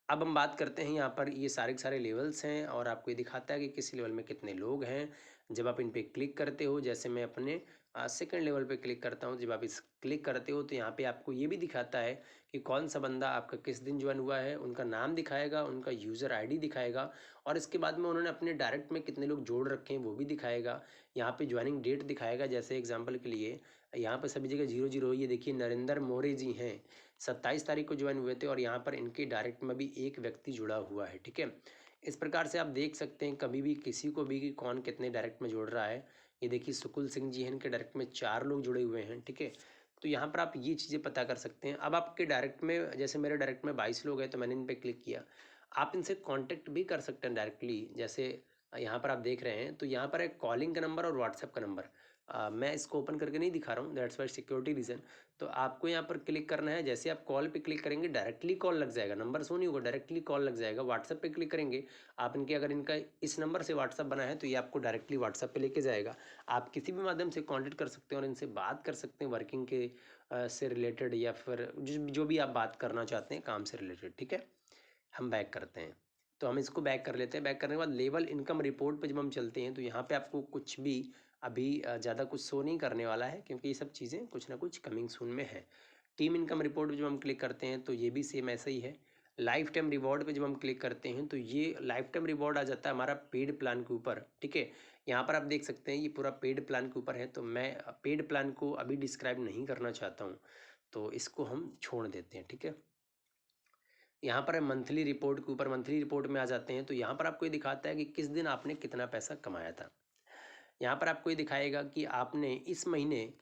Speaker 1: अब हम बात करते हैं यहाँ पर ये सारे के सारे लेवल्स हैं और आपको ये दिखाता है कि किस लेवल में कितने लोग हैं। जब आप इन पे क्लिक करते हो, जैसे मैं अपने सेकंड लेवल पे क्लिक करता हूँ, जब आप इस क्लिक करते हो तो यहाँ पे आपको ये भी दिखाता है कि कौन सा बंदा आपका किस दिन ज्वाइन हुआ है, उनका नाम दिखाएगा, उनका यूज़र आईडी दिखाएगा और इसके बाद में उन्होंने अपने डायरेक्ट में कितने लोग जोड़ रखे हैं वो भी दिखाएगा। यहाँ पे ज्वाइनिंग डेट दिखाएगा, जैसे एग्जांपल के लिए यहाँ पर सभी जगह 00 ये देखिए नरेंद्र मोरे जी हैं, 27 तारीख को ज्वाइन हुए थे और यहाँ पर इनके डायरेक्ट में भी एक व्यक्ति जुड़ा हुआ है। ठीक है, इस प्रकार से आप देख सकते हैं कभी भी किसी को भी कि कौन कितने डायरेक्ट में जोड़ रहा है। ये देखिए सुकुल सिंह जी हैं, इनके डायरेक्ट में 4 लोग जुड़े हुए हैं। ठीक है, तो यहाँ पर आप ये चीज़ें पता कर सकते हैं। अब आपके डायरेक्ट में, जैसे मेरे डायरेक्ट में 22 लोग हैं तो मैंने इन पर क्लिक किया, आप इनसे कांटेक्ट भी कर सकते हैं डायरेक्टली। जैसे यहाँ पर आप देख रहे हैं तो यहाँ पर एक कॉलिंग का नंबर और व्हाट्सएप का नंबर, मैं इसको ओपन करके नहीं दिखा रहा हूँ, दैट्स वाई सिक्योरिटी रीज़न। तो आपको यहाँ पर क्लिक करना है, जैसे आप कॉल पे क्लिक करेंगे डायरेक्टली कॉल लग जाएगा, नंबर शो नहीं होगा, डायरेक्टली कॉल लग जाएगा। व्हाट्सएप पे क्लिक करेंगे आप, इनके अगर इनका इस नंबर से व्हाट्सएप बना है तो ये आपको डायरेक्टली व्हाट्सएप पे लेके जाएगा। आप किसी भी माध्यम से कॉन्टेक्ट कर सकते हैं और इनसे बात कर सकते हैं वर्किंग के से रिलेटेड या फिर जो भी आप बात करना चाहते हैं काम से रिलेटेड। ठीक है, हम बैक करते हैं तो हम इसको बैक कर लेते हैं। बैक करने के बाद लेवल इनकम रिपोर्ट पे जब हम चलते हैं तो यहाँ पे आपको कुछ भी अभी ज़्यादा कुछ शो नहीं करने वाला है, क्योंकि ये सब चीज़ें कुछ ना कुछ कमिंग सून में है। टीम इनकम रिपोर्ट पे जब हम क्लिक करते हैं तो ये भी सेम ऐसा ही है। लाइफ टाइम रिवॉर्ड पे जब हम क्लिक करते हैं तो ये लाइफ टाइम रिवॉर्ड आ जाता है हमारा पेड प्लान के ऊपर। ठीक है, यहाँ पर आप देख सकते हैं ये पूरा पेड प्लान के ऊपर है, तो मैं पेड प्लान को अभी डिस्क्राइब नहीं करना चाहता हूँ, तो इसको हम छोड़ देते हैं। ठीक है, यहाँ पर मंथली रिपोर्ट के ऊपर, मंथली रिपोर्ट में आ जाते हैं तो यहाँ पर आपको ये दिखाता है कि किस दिन आपने कितना पैसा कमाया था। यहाँ पर आपको ये दिखाएगा कि आपने इस महीने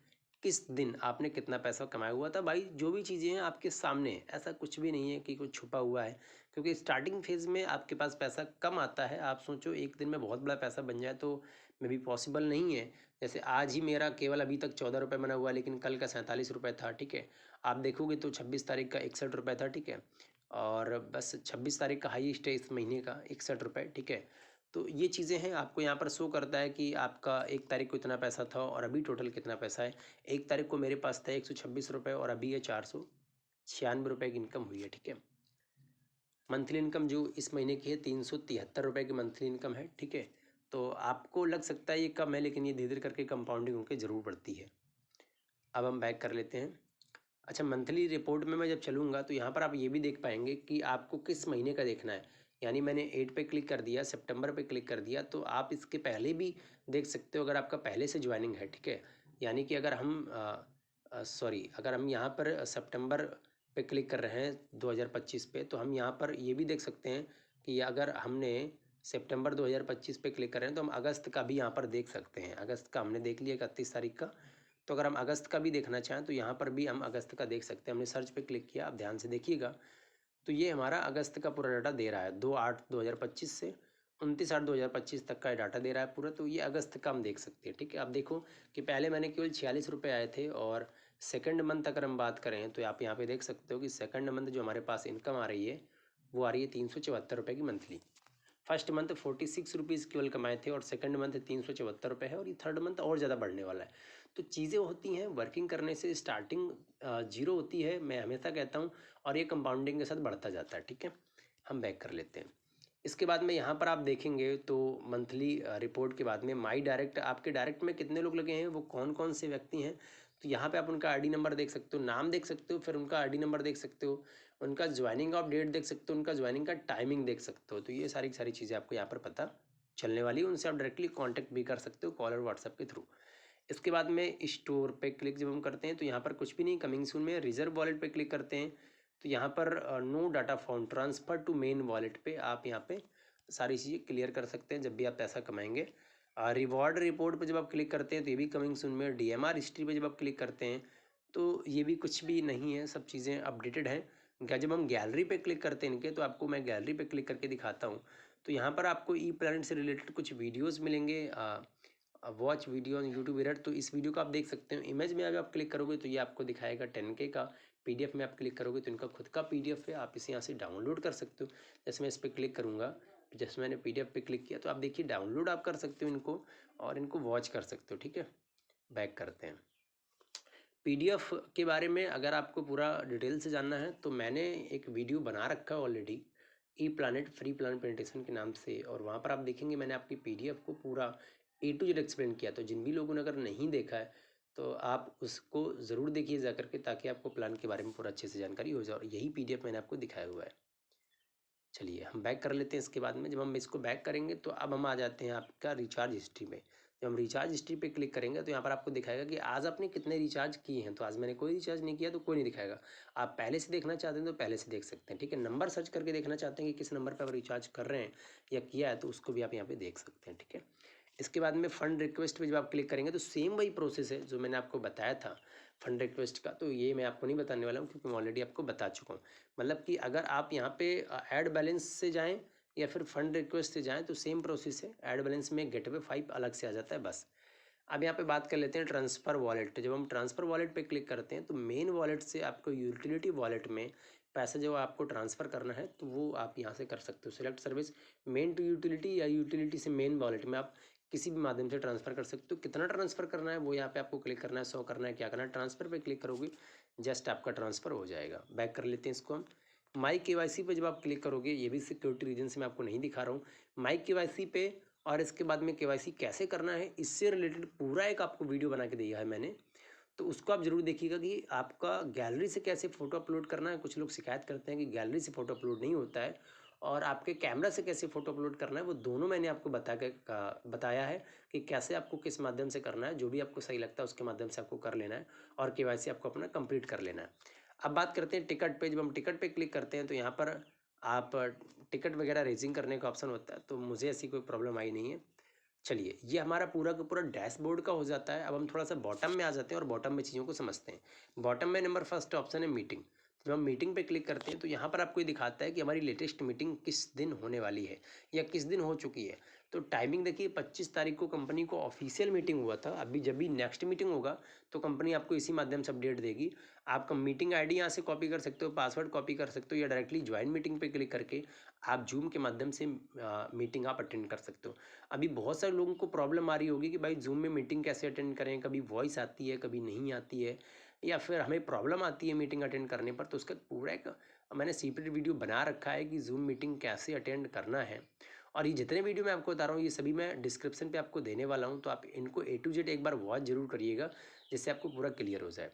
Speaker 1: किस दिन आपने कितना पैसा कमाया हुआ था। भाई जो भी चीज़ें हैं आपके सामने, ऐसा कुछ भी नहीं है कि कुछ छुपा हुआ है, क्योंकि स्टार्टिंग फेज़ में आपके पास पैसा कम आता है। आप सोचो एक दिन में बहुत बड़ा पैसा बन जाए तो मे बी पॉसिबल नहीं है। जैसे आज ही मेरा केवल अभी तक 14 रुपये बना हुआ है, लेकिन कल का 47 रुपये था। ठीक है, आप देखोगे तो 26 तारीख का 61 रुपये था। ठीक है, और बस 26 तारीख का हाईएस्ट है इस महीने का 61 रुपये। ठीक है, तो ये चीज़ें हैं, आपको यहाँ पर शो करता है कि आपका 1 तारीख को इतना पैसा था और अभी टोटल कितना पैसा है। 1 तारीख को मेरे पास था 126 रुपये और अभी है 496 रुपये की इनकम हुई है। ठीक है, मंथली इनकम जो इस महीने की है 373 रुपये की मंथली इनकम है। ठीक है, तो आपको लग सकता है ये कम है, लेकिन ये धीरे धीरे करके कंपाउंडिंग होकर ज़रूर बढ़ती है। अब हम बैक कर लेते हैं। अच्छा, मंथली रिपोर्ट में मैं जब चलूँगा तो यहाँ पर आप ये भी देख पाएंगे कि आपको किस महीने का देखना है। यानी मैंने 8 पे क्लिक कर दिया, सितंबर पे क्लिक कर दिया, तो आप इसके पहले भी देख सकते हो अगर आपका पहले से ज्वाइनिंग है। ठीक है, यानी कि अगर हम अगर हम यहाँ पर सितंबर पे क्लिक कर रहे हैं 2025 पे, तो हम यहाँ पर ये भी देख सकते हैं कि अगर हमने सितंबर 2025 पे क्लिक कर रहे हैं तो हम अगस्त का भी यहाँ पर देख सकते हैं। अगस्त का हमने देख लिया 31 तारीख का, तो अगर हम अगस्त का भी देखना चाहें तो यहाँ पर भी हम अगस्त का देख सकते हैं। हमने सर्च पे क्लिक किया, आप ध्यान से देखिएगा तो ये हमारा अगस्त का पूरा डाटा दे रहा है। 2/8/2025 से 29/8/2025 तक का डाटा दे रहा है पूरा, तो ये अगस्त का हम देख सकते हैं। ठीक है, आप देखो कि पहले मैंने केवल 46 रुपये आए थे और सेकंड मंथ अगर हम बात करें तो आप यहाँ पे देख सकते हो कि सेकंड मंथ जो हमारे पास इनकम आ रही है वो आ रही है 374 रुपये की मंथली। फर्स्ट मंथ 46 रुपीज़ केवल कमाए थे और सेकंड मंथ 374 रुपये है और ये थर्ड मंथ और ज़्यादा बढ़ने वाला है। तो चीज़ें होती हैं वर्किंग करने से, स्टार्टिंग जीरो होती है, मैं हमेशा कहता हूँ, और ये कंपाउंडिंग के साथ बढ़ता जाता है। ठीक है, हम बैक कर लेते हैं। इसके बाद में यहाँ पर आप देखेंगे तो मंथली रिपोर्ट के बाद में माई डायरेक्ट, आपके डायरेक्ट में कितने लोग लगे हैं, वो कौन कौन से व्यक्ति हैं, तो यहाँ पे आप उनका आईडी नंबर देख सकते हो, नाम देख सकते हो, फिर उनका आईडी नंबर देख सकते हो, उनका ज्वाइनिंग ऑफ डेट देख सकते हो, उनका ज्वाइनिंग का टाइमिंग देख सकते हो। तो ये सारी सारी चीज़ें आपको यहाँ पर पता चलने वाली है। उनसे आप डायरेक्टली कॉन्टैक्ट भी कर सकते हो कॉल और व्हाट्सएप के थ्रू। इसके बाद में स्टोर पे क्लिक जब हम करते हैं तो यहाँ पर कुछ भी नहीं, कमिंग सून में रिजर्व वॉलेट पे क्लिक करते हैं तो यहाँ पर no data found, transfer to main wallet पे आप यहाँ पे सारी चीज़ें क्लियर कर सकते हैं जब भी आप पैसा कमाएंगे। रिवॉर्ड रिपोर्ट पे जब आप क्लिक करते हैं तो ये भी कमिंग सून में। डीएमआर हिस्ट्री पे जब आप क्लिक करते हैं तो ये भी कुछ भी नहीं है, सब चीज़ें अपडेटेड हैं। क्या जब हम गैलरी पे क्लिक करते हैं इनके, तो आपको मैं गैलरी पे क्लिक करके दिखाता हूँ। तो यहाँ पर आपको ई प्लानट से रिलेटेड कुछ वीडियोज़ मिलेंगे, watch video on YouTube mirror. तो इस वीडियो को आप देख सकते हो। इमेज में अगर आप क्लिक करोगे तो ये आपको दिखाएगा 10K का। पीडीएफ में आप क्लिक करोगे तो इनका खुद का पीडीएफ है, आप इसे यहाँ से डाउनलोड कर सकते हो। जैसे मैं इस पर क्लिक करूँगा, जैसे मैंने पीडीएफ पे क्लिक किया तो आप देखिए डाउनलोड आप कर सकते हो इनको, और इनको वॉच कर सकते हो। ठीक है, बैक करते हैं। पीडीएफ के बारे में अगर आपको पूरा डिटेल से जानना है तो मैंने एक वीडियो बना रखा है ऑलरेडी, ई प्लानट फ्री प्लानट प्रेजेंटेशन के नाम से, और वहाँ पर आप देखेंगे मैंने आपकी पीडीएफ को पूरा ए टू जेड एक्सप्लेन किया। तो जिन भी लोगों ने अगर नहीं देखा है तो आप उसको ज़रूर देखिए जा करके, ताकि आपको प्लान के बारे में पूरा अच्छे से जानकारी हो जाए। और यही पीडीएफ मैंने आपको दिखाया हुआ है। चलिए हम बैक कर लेते हैं। इसके बाद में जब हम इसको बैक करेंगे तो अब हम आ जाते हैं आपका रिचार्ज हिस्ट्री में। जब हम रिचार्ज हिस्ट्री पे क्लिक करेंगे तो यहाँ पर आपको दिखाएगा कि आज आपने कितने रिचार्ज किए हैं। तो आज मैंने कोई रिचार्ज नहीं किया तो कोई नहीं दिखाएगा। आप पहले से देखना चाहते हैं तो पहले से देख सकते हैं। ठीक है, नंबर सर्च करके देखना चाहते हैं कि किस नंबर पर आप रिचार्ज कर रहे हैं या किया है, तो उसको भी आप यहाँ पर देख सकते हैं। ठीक है, इसके बाद में फ़ंड रिक्वेस्ट पे जब आप क्लिक करेंगे तो सेम वही प्रोसेस है जो मैंने आपको बताया था फ़ंड रिक्वेस्ट का। तो ये मैं आपको नहीं बताने वाला हूँ क्योंकि मैं ऑलरेडी आपको बता चुका हूँ। मतलब कि अगर आप यहाँ पे ऐड बैलेंस से जाएँ या फिर फ़ंड रिक्वेस्ट से जाएँ तो सेम प्रोसेस है। ऐड बैलेंस में गेटवे 5 अलग से आ जाता है बस। अब यहाँ पे बात कर लेते हैं ट्रांसफ़र वॉलेट। जब हम ट्रांसफ़र वॉलेट पे क्लिक करते हैं तो मेन वॉलेट से आपको यूटिलिटी वॉलेट में पैसा जो आपको ट्रांसफ़र करना है तो वो आप यहाँ से कर सकते हो। Select service main to utility या यूटिलिटी से मेन वॉलेट में आप किसी भी माध्यम से ट्रांसफ़र कर सकते हो। कितना ट्रांसफ़र करना है वो यहाँ पे आपको क्लिक करना है, 100 करना है, क्या करना है। ट्रांसफ़र पे क्लिक करोगे जस्ट आपका ट्रांसफ़र हो जाएगा। बैक कर लेते हैं इसको हम। माई केवाईसी पे जब आप क्लिक करोगे, ये भी सिक्योरिटी रीजन से मैं आपको नहीं दिखा रहा हूँ। माई केवाईसी पे और इसके बाद में केवाईसी कैसे करना है इससे रिलेटेड पूरा एक आपको वीडियो बना के दिया है मैंने। तो उसको आप ज़रूर देखिएगा कि आपका गैलरी से कैसे फ़ोटो अपलोड करना है। कुछ लोग शिकायत करते हैं कि गैलरी से फ़ोटो अपलोड नहीं होता है, और आपके कैमरा से कैसे फ़ोटो अपलोड करना है वो दोनों मैंने आपको बताया है कि कैसे आपको किस माध्यम से करना है। जो भी आपको सही लगता है उसके माध्यम से आपको कर लेना है, और केवाईसी आपको अपना कंप्लीट कर लेना है। अब बात करते हैं टिकट पे। जब हम टिकट पे क्लिक करते हैं तो यहाँ पर आप टिकट वगैरह रेजिंग करने का ऑप्शन होता है, तो मुझे ऐसी कोई प्रॉब्लम आई नहीं है। चलिए, ये हमारा पूरा का पूरा डैशबोर्ड का हो जाता है। अब हम थोड़ा सा बॉटम में आ जाते हैं और बॉटम में चीज़ों को समझते हैं। बॉटम में नंबर फर्स्ट ऑप्शन है मीटिंग। जब हम मीटिंग पे क्लिक करते हैं तो यहाँ पर आपको ये दिखाता है कि हमारी लेटेस्ट मीटिंग किस दिन होने वाली है या किस दिन हो चुकी है। तो टाइमिंग देखिए 25 तारीख को कंपनी को ऑफिशियल मीटिंग हुआ था। अभी जब भी नेक्स्ट मीटिंग होगा तो कंपनी आपको इसी माध्यम से अपडेट देगी। आपका मीटिंग आईडी यहाँ से कॉपी कर सकते हो, पासवर्ड कॉपी कर सकते हो, या डायरेक्टली ज्वाइन मीटिंग पे क्लिक करके आप जूम के माध्यम से मीटिंग आप अटेंड कर सकते हो। अभी बहुत सारे लोगों को प्रॉब्लम आ रही होगी कि भाई जूम में मीटिंग कैसे अटेंड करें, कभी वॉइस आती है कभी नहीं आती है, या फिर हमें प्रॉब्लम आती है मीटिंग अटेंड करने पर। तो उसका पूरा एक मैंने सेपरेट वीडियो बना रखा है कि जूम मीटिंग कैसे अटेंड करना है। और ये जितने वीडियो मैं आपको बता रहा हूँ ये सभी मैं डिस्क्रिप्शन पे आपको देने वाला हूँ, तो आप इनको ए टू जेड एक बार वॉच जरूर करिएगा जिससे आपको पूरा क्लियर हो जाए।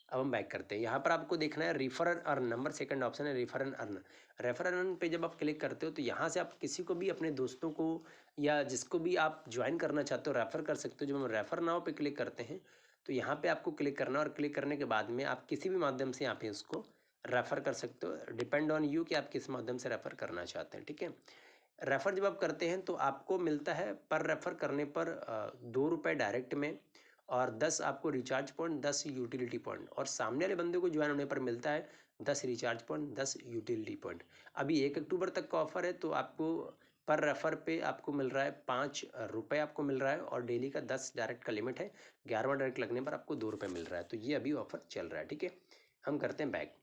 Speaker 1: अब हम बैक करते हैं। यहाँ पर आपको देखना है refer and earn. Number second option है refer and earn. Refer and earn पे जब आप क्लिक करते हो तो यहाँ से आप किसी को भी अपने दोस्तों को या जिसको भी आप ज्वाइन करना चाहते हो रेफ़र कर सकते हो। जब हम रेफ़र नाउ पे क्लिक करते हैं तो यहाँ पे आपको क्लिक करना है, और क्लिक करने के बाद में आप किसी भी माध्यम से यहाँ पे उसको रेफ़र कर सकते हो। डिपेंड ऑन यू कि आप किस माध्यम से रेफ़र करना चाहते हैं। ठीक है, रेफ़र जब आप करते हैं तो आपको मिलता है पर रेफ़र करने पर 2 रुपये डायरेक्ट में, और 10 आपको रिचार्ज पॉइंट, 10 यूटिलिटी पॉइंट, और सामने वाले बंदे को ज्वाइन होने पर मिलता है 10 रिचार्ज पॉइंट, 10 यूटिलिटी पॉइंट। अभी 1 अक्टूबर तक का ऑफर है, तो आपको पर रेफर पे आपको मिल रहा है 5 रुपये आपको मिल रहा है, और डेली का 10 डायरेक्ट का लिमिट है। 11वां डायरेक्ट लगने पर आपको 2 रुपये मिल रहा है। तो ये अभी ऑफर चल रहा है। ठीक है, हम करते हैं बैक।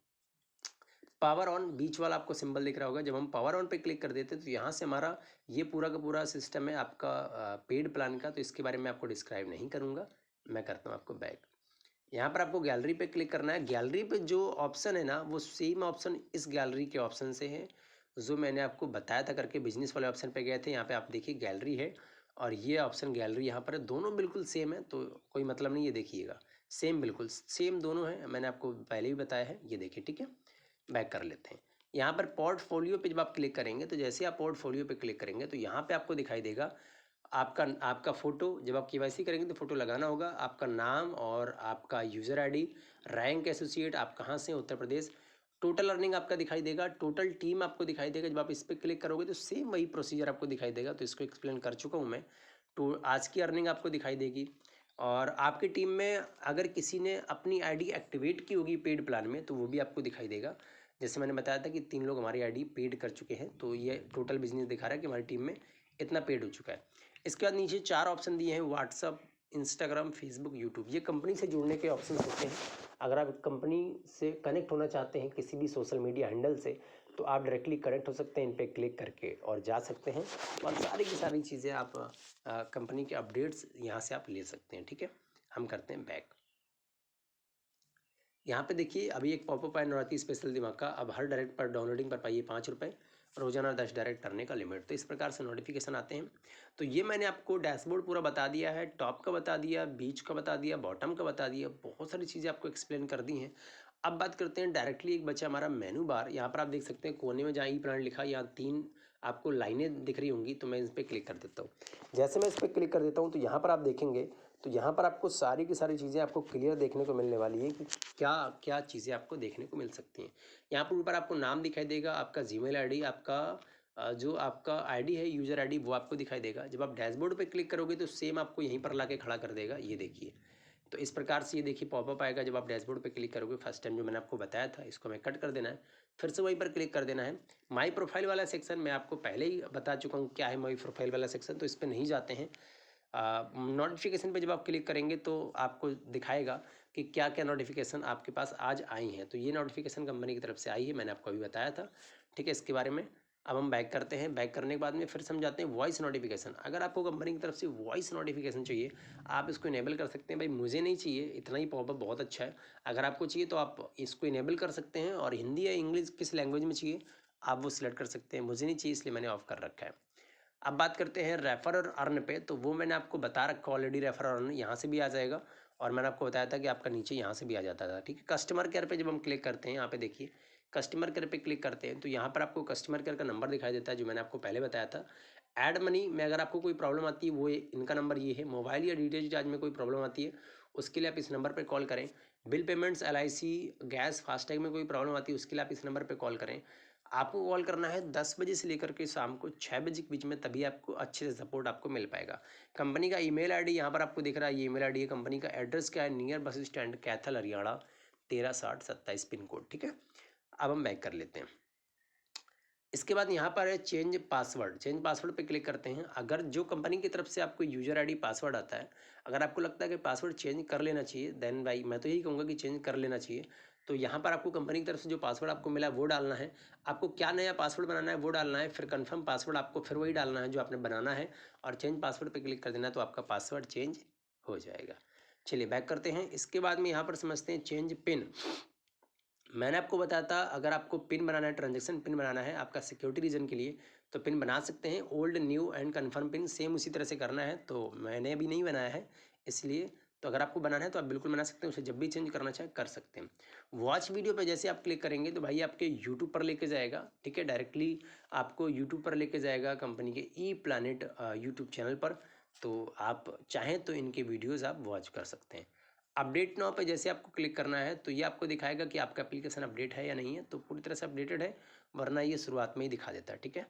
Speaker 1: पावर ऑन बीच वाला आपको सिंबल दिख रहा होगा। जब हम पावर ऑन पे क्लिक कर देते हैं तो यहाँ से हमारा ये पूरा का पूरा सिस्टम है आपका पेड प्लान का, तो इसके बारे में आपको डिस्क्राइब नहीं करूँगा। मैं करता हूँ आपको बैक। यहाँ पर आपको गैलरी पे क्लिक करना है। गैलरी पे जो ऑप्शन है ना वो सेम ऑप्शन इस गैलरी के ऑप्शन से है जो मैंने आपको बताया था करके। बिजनेस वाले ऑप्शन पे गए थे, यहाँ पे आप देखिए गैलरी है, और ये ऑप्शन गैलरी यहाँ पर है। दोनों बिल्कुल सेम है, तो कोई मतलब नहीं, ये देखिएगा सेम, बिल्कुल सेम दोनों है। मैंने आपको पहले भी बताया है, ये देखिए। ठीक है, बैक कर लेते हैं। यहाँ पर पोर्टफोलियो पे जब आप क्लिक करेंगे तो जैसे आप पोर्टफोलियो पे क्लिक करेंगे तो यहाँ पे आपको दिखाई देगा आपका आपका फ़ोटो। जब आप केवाईसी करेंगे तो फ़ोटो लगाना होगा, आपका नाम और आपका यूज़र आईडी, रैंक एसोसिएट, आप कहाँ से, उत्तर प्रदेश। टोटल अर्निंग आपका दिखाई देगा, टोटल टीम आपको दिखाई देगा। जब आप इस पर क्लिक करोगे तो सेम वही प्रोसीजर आपको दिखाई देगा। तो इसको एक्सप्लेन कर चुका हूँ मैं। तो आज की अर्निंग आपको दिखाई देगी, और आपकी टीम में अगर किसी ने अपनी आईडी एक्टिवेट की होगी पेड प्लान में तो वो भी आपको दिखाई देगा। जैसे मैंने बताया था कि 3 लोग हमारी आईडी पेड कर चुके हैं, तो ये टोटल बिजनेस दिखा रहा है कि हमारी टीम में इतना पेड हो चुका है। इसके बाद नीचे 4 ऑप्शन दिए हैं, व्हाट्सअप, इंस्टाग्राम, फेसबुक, यूट्यूब। ये कंपनी से जुड़ने के ऑप्शन होते हैं। अगर आप कंपनी से कनेक्ट होना चाहते हैं किसी भी सोशल मीडिया हैंडल से, तो आप डायरेक्टली कनेक्ट हो सकते हैं इन पे क्लिक करके और जा सकते हैं, और सारी की सारी चीज़ें आप कंपनी के अपडेट्स यहाँ से आप ले सकते हैं। ठीक है, हम करते हैं बैक। यहाँ पे देखिए अभी एक पॉपअप आया नवरात्रि स्पेशल दिमाग का, अब हर डायरेक्ट पर डाउनलोडिंग पर पाइए 5 रुपये, रोजाना 10 डायरेक्ट करने का लिमिट। तो इस प्रकार से नोटिफिकेशन आते हैं। तो ये मैंने आपको डैशबोर्ड पूरा बता दिया है, टॉप का बता दिया, बीच का बता दिया, बॉटम का बता दिया, बहुत सारी चीज़ें आपको एक्सप्लेन कर दी हैं। अब बात करते हैं डायरेक्टली, एक बच्चा हमारा मेनू बार। यहाँ पर आप देख सकते हैं कोने में जहाँ ई प्लान लिखा है, यहाँ 3 आपको लाइनें दिख रही होंगी, तो मैं इस पर क्लिक कर देता हूँ। जैसे मैं इस पर क्लिक कर देता हूँ तो यहाँ पर आप देखेंगे, तो यहाँ पर आपको सारी की सारी चीज़ें आपको क्लियर देखने को मिलने वाली है कि क्या क्या चीज़ें आपको देखने को मिल सकती हैं। यहाँ पर ऊपर आपको नाम दिखाई देगा, आपका जीमेल आईडी, आपका जो आपका आईडी है यूज़र आईडी, वो आपको दिखाई देगा। जब आप डैशबोर्ड पे क्लिक करोगे तो सेम आपको यहीं पर लाके खड़ा कर देगा, ये देखिए। तो इस प्रकार से ये देखिए पॉपअप आएगा जब आप डैशबोर्ड पे क्लिक करोगे। फर्स्ट टाइम जो मैंने आपको बताया था, इसको हमें कट कर देना है, फिर से वहीं पर क्लिक कर देना है। माई प्रोफाइल वाला सेक्शन मैं आपको पहले ही बता चुका हूँ क्या है माई प्रोफाइल वाला सेक्शन, तो इस पर नहीं जाते हैं। नोटिफिकेशन पे जब आप क्लिक करेंगे तो आपको दिखाएगा कि क्या क्या नोटिफिकेशन आपके पास आज आई हैं। तो ये नोटिफिकेशन कंपनी की तरफ से आई है, मैंने आपको अभी बताया था। ठीक है, इसके बारे में अब हम बैक करते हैं। बैक करने के बाद में फिर समझाते हैं वॉइस नोटिफिकेशन। अगर आपको कंपनी की तरफ से वॉइस नोटिफिकेशन चाहिए, आप इसको इनेबल कर सकते हैं। भाई मुझे नहीं चाहिए, इतना ही पॉपअप बहुत अच्छा है। अगर आपको चाहिए तो आप इसको इनेबल कर सकते हैं, और हिंदी या इंग्लिश किस लैंग्वेज में चाहिए आप वो सिलेक्ट कर सकते हैं। मुझे नहीं चाहिए इसलिए मैंने ऑफ कर रखा है। अब बात करते हैं रेफर और अर्न पे, तो वो मैंने आपको बता रखा ऑलरेडी। रेफर और अर्न यहाँ से भी आ जाएगा, और मैंने आपको बताया था कि आपका नीचे यहाँ से भी आ जाता था। ठीक है, कस्टमर केयर पे जब हम क्लिक करते हैं, यहाँ पे देखिए कस्टमर केयर पे क्लिक करते हैं तो यहाँ पर आपको कस्टमर केयर का नंबर दिखाई देता है, जो मैंने आपको पहले बताया था। ऐड मनी में अगर आपको कोई प्रॉब्लम आती है, वो इनका नंबर ये है। मोबाइल या डीटीएच रिचार्ज में कोई प्रॉब्लम आती है, उसके लिए आप इस नंबर पर कॉल करें। Bill payments, LIC, gas, FASTag में कोई प्रॉब्लम आती है, उसके लिए आप इस नंबर पर कॉल करें। आपको कॉल करना है 10 बजे से लेकर के शाम को 6 बजे के बीच में, तभी आपको अच्छे से सपोर्ट आपको मिल पाएगा। कंपनी का ईमेल आईडी यहाँ पर आपको दिख रहा है, ये ईमेल आईडी है। कंपनी का एड्रेस क्या है, near bus stand, Kaithal, Haryana 136027 pin code. ठीक है, अब हम बैक कर लेते हैं। इसके बाद यहाँ पर है चेंज पासवर्ड। चेंज पासवर्ड पे क्लिक करते हैं। अगर जो कंपनी की तरफ से आपको यूजर आईडी पासवर्ड आता है, अगर आपको लगता है कि पासवर्ड चेंज कर लेना चाहिए, देन भाई मैं तो यही कहूँगा कि चेंज कर लेना चाहिए। तो यहाँ पर आपको कंपनी की तरफ से जो पासवर्ड आपको मिला है वो डालना है। आपको क्या नया पासवर्ड बनाना है वो डालना है, फिर कन्फर्म पासवर्ड आपको फिर वही डालना है जो आपने बनाना है, और चेंज पासवर्ड पर क्लिक कर देना है, तो आपका पासवर्ड चेंज हो जाएगा। चलिए बैक करते हैं। इसके बाद में यहाँ पर समझते हैं चेंज पिन। मैंने आपको बताया था अगर आपको पिन बनाना है, ट्रांजेक्शन पिन बनाना है आपका सिक्योरिटी रीजन के लिए, तो पिन बना सकते हैं। Old, new and confirm pin same उसी तरह से करना है, तो मैंने अभी नहीं बनाया है इसलिए। तो अगर आपको बनाना है तो आप बिल्कुल बना सकते हैं, उसे जब भी चेंज करना चाहे कर सकते हैं। वॉच वीडियो पे जैसे आप क्लिक करेंगे तो भाई आपके यूट्यूब पर लेके जाएगा। ठीक है, डायरेक्टली आपको यूट्यूब पर लेके जाएगा कंपनी के ई प्लानट यूट्यूब चैनल पर। तो आप चाहें तो इनके वीडियोज़ आप वॉच कर सकते हैं। अपडेट नाउ पे जैसे आपको क्लिक करना है तो ये आपको दिखाएगा कि आपका एप्लीकेशन अपडेट है या नहीं है। तो पूरी तरह से अपडेटेड है, वरना ये शुरुआत में ही दिखा देता है। ठीक है,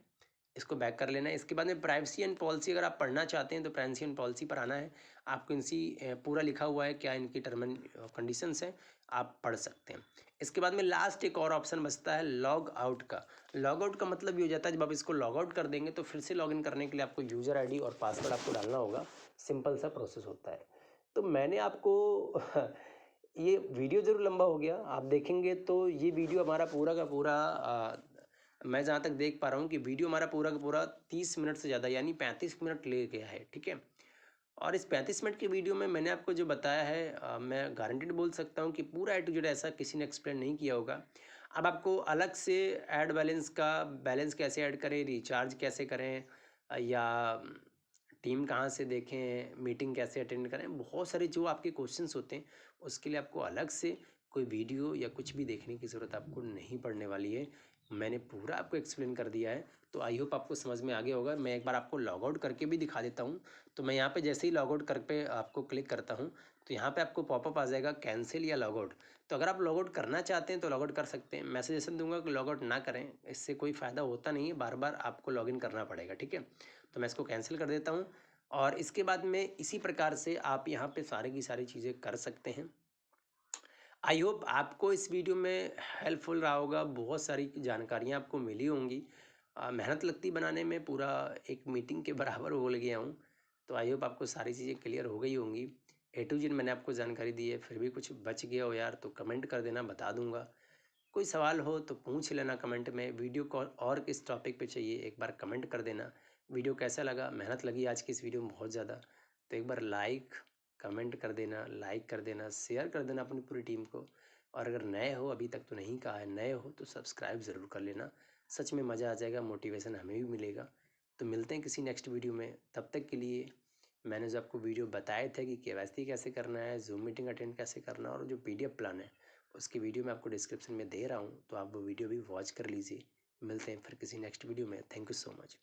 Speaker 1: इसको बैक कर लेना है। इसके बाद में प्राइवेसी एंड पॉलिसी अगर आप पढ़ना चाहते हैं तो प्राइवेसी एंड पॉलिसी पर आना है। आपको इनसी पूरा लिखा हुआ है क्या इनकी टर्म एंड कंडीशंस है, आप पढ़ सकते हैं। इसके बाद में लास्ट एक और ऑप्शन बचता है लॉग आउट का। लॉग आउट का मतलब ये हो जाता है जब आप इसको लॉग आउट कर देंगे तो फिर से लॉगिन करने के लिए आपको यूज़र आईडी और पासवर्ड आपको डालना होगा। सिंपल सा प्रोसेस होता है। तो मैंने आपको ये वीडियो ज़रूर लंबा हो गया, आप देखेंगे तो ये वीडियो हमारा पूरा का पूरा मैं जहाँ तक देख पा रहा हूँ कि वीडियो हमारा पूरा का पूरा 30 मिनट से ज़्यादा यानी 35 मिनट ले गया है। ठीक है, और इस 35 मिनट के वीडियो में मैंने आपको जो बताया है मैं गारंटेड बोल सकता हूँ कि पूरा ए टू जेड ऐसा किसी ने एक्सप्लेन नहीं किया होगा। अब आपको अलग से ऐड बैलेंस का बैलेंस कैसे ऐड करें, रिचार्ज कैसे करें, या टीम कहाँ से देखें, मीटिंग कैसे अटेंड करें, बहुत सारे जो आपके क्वेश्चंस होते हैं उसके लिए आपको अलग से कोई वीडियो या कुछ भी देखने की ज़रूरत आपको नहीं पड़ने वाली है। मैंने पूरा आपको एक्सप्लेन कर दिया है, तो आई होप आपको समझ में आ गया होगा। मैं एक बार आपको लॉग आउट करके भी दिखा देता हूँ। तो मैं यहाँ पे जैसे ही लॉग आउट कर पे आपको क्लिक करता हूँ तो यहाँ पे आपको पॉपअप आ जाएगा कैंसिल या लॉग आउट। तो अगर आप लॉग आउट करना चाहते हैं तो लॉग आउट कर सकते हैं। मैं सजेशन दूंगा कि लॉग आउट ना करें, इससे कोई फ़ायदा होता नहीं है, बार बार आपको लॉगिन करना पड़ेगा। ठीक है, तो मैं इसको कैंसिल कर देता हूँ। और इसके बाद में इसी प्रकार से आप यहाँ पे सारी की सारी चीज़ें कर सकते हैं। आई होप आपको इस वीडियो में हेल्पफुल रहा होगा, बहुत सारी जानकारियाँ आपको मिली होंगी। मेहनत लगती बनाने में, पूरा एक मीटिंग के बराबर बोल गया हूँ। तो आई होप आपको सारी चीज़ें क्लियर हो गई होंगी। ए टू जेड मैंने आपको जानकारी दी है, फिर भी कुछ बच गया हो यार तो कमेंट कर देना, बता दूंगा। कोई सवाल हो तो पूछ लेना कमेंट में। वीडियो कॉल और किस टॉपिक पे चाहिए एक बार कमेंट कर देना। वीडियो कैसा लगा, मेहनत लगी आज की इस वीडियो में बहुत ज़्यादा, तो एक बार कमेंट कर देना, लाइक कर देना, शेयर कर देना अपनी पूरी टीम को। और अगर नए हो, अभी तक तो नहीं कहा है, नए हो तो सब्सक्राइब ज़रूर कर लेना। सच में मज़ा आ जाएगा, मोटिवेशन हमें भी मिलेगा। तो मिलते हैं किसी नेक्स्ट वीडियो में, तब तक के लिए मैंने जो आपको वीडियो बताए थे कि केवाईसी कैसे करना है, जूम मीटिंग अटेंड कैसे करना, और जो पीडीएफ प्लान है उसकी वीडियो मैं आपको डिस्क्रिप्शन में दे रहा हूँ, तो आप वो वीडियो भी वॉच कर लीजिए। मिलते हैं फिर किसी नेक्स्ट वीडियो में। Thank you so much.